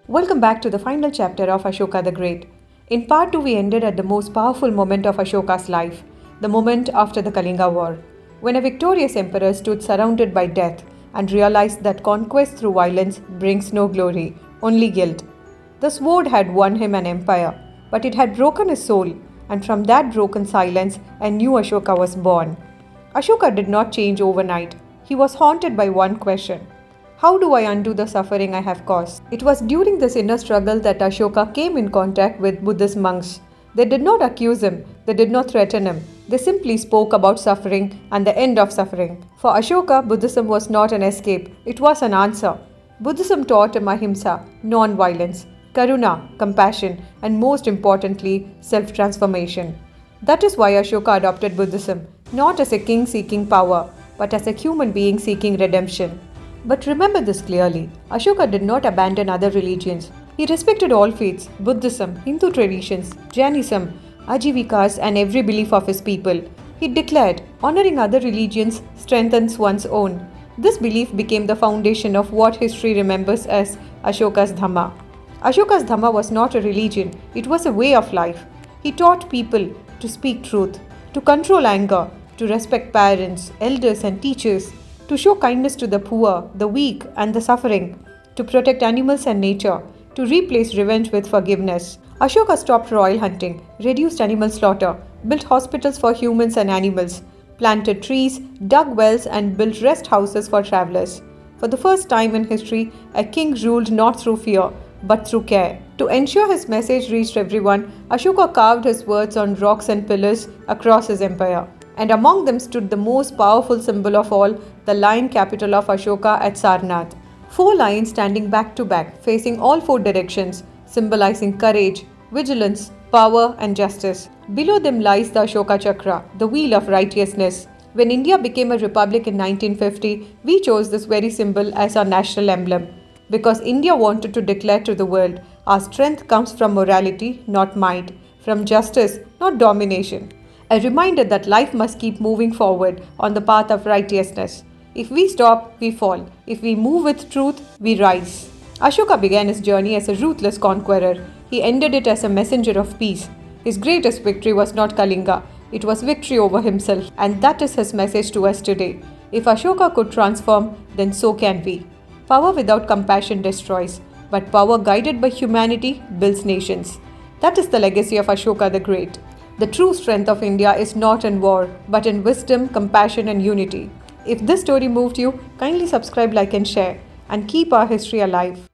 Welcome back to the final chapter of Ashoka the Great. In part 2, we ended at the most powerful moment of Ashoka's life, the moment after the Kalinga War, when a victorious emperor stood surrounded by death and realized that conquest through violence brings no glory, only guilt. The sword had won him an empire, but it had broken his soul, and from that broken silence, a new Ashoka was born. Ashoka did not change overnight. He was haunted by one question. How do I undo the suffering I have caused? It was during this inner struggle that Ashoka came in contact with Buddhist monks. They did not accuse him, they did not threaten him. They simply spoke about suffering and the end of suffering. For Ashoka, Buddhism was not an escape, it was an answer. Buddhism taught him ahimsa, non-violence, karuna, compassion, and most importantly, self-transformation. That is why Ashoka adopted Buddhism, not as a king seeking power, but as a human being seeking redemption. But remember this clearly, Ashoka did not abandon other religions. He respected all faiths, Buddhism, Hindu traditions, Jainism, Ajivikas and every belief of his people. He declared, honoring other religions strengthens one's own. This belief became the foundation of what history remembers as Ashoka's Dhamma. Ashoka's Dhamma was not a religion, it was a way of life. He taught people to speak truth, to control anger, to respect parents, elders and teachers, to show kindness to the poor, the weak, and the suffering, to protect animals and nature, to replace revenge with forgiveness. Ashoka stopped royal hunting, reduced animal slaughter, built hospitals for humans and animals, planted trees, dug wells, and built rest houses for travelers. For the first time in history, a king ruled not through fear, but through care. To ensure his message reached everyone, Ashoka carved his words on rocks and pillars across his empire. And among them stood the most powerful symbol of all, the lion capital of Ashoka at Sarnath. 4 lions standing back to back, facing all 4 directions, symbolizing courage, vigilance, power and justice. Below them lies the Ashoka Chakra, the wheel of righteousness. When India became a republic in 1950, we chose this very symbol as our national emblem. Because India wanted to declare to the world, our strength comes from morality, not might, from justice, not domination. A reminder that life must keep moving forward on the path of righteousness. If we stop, we fall. If we move with truth, we rise. Ashoka began his journey as a ruthless conqueror. He ended it as a messenger of peace. His greatest victory was not Kalinga, it was victory over himself. And that is his message to us today. If Ashoka could transform, then so can we. Power without compassion destroys, but power guided by humanity builds nations. That is the legacy of Ashoka the Great. The true strength of India is not in war, but in wisdom, compassion and unity. If this story moved you, kindly subscribe, like and share, and keep our history alive.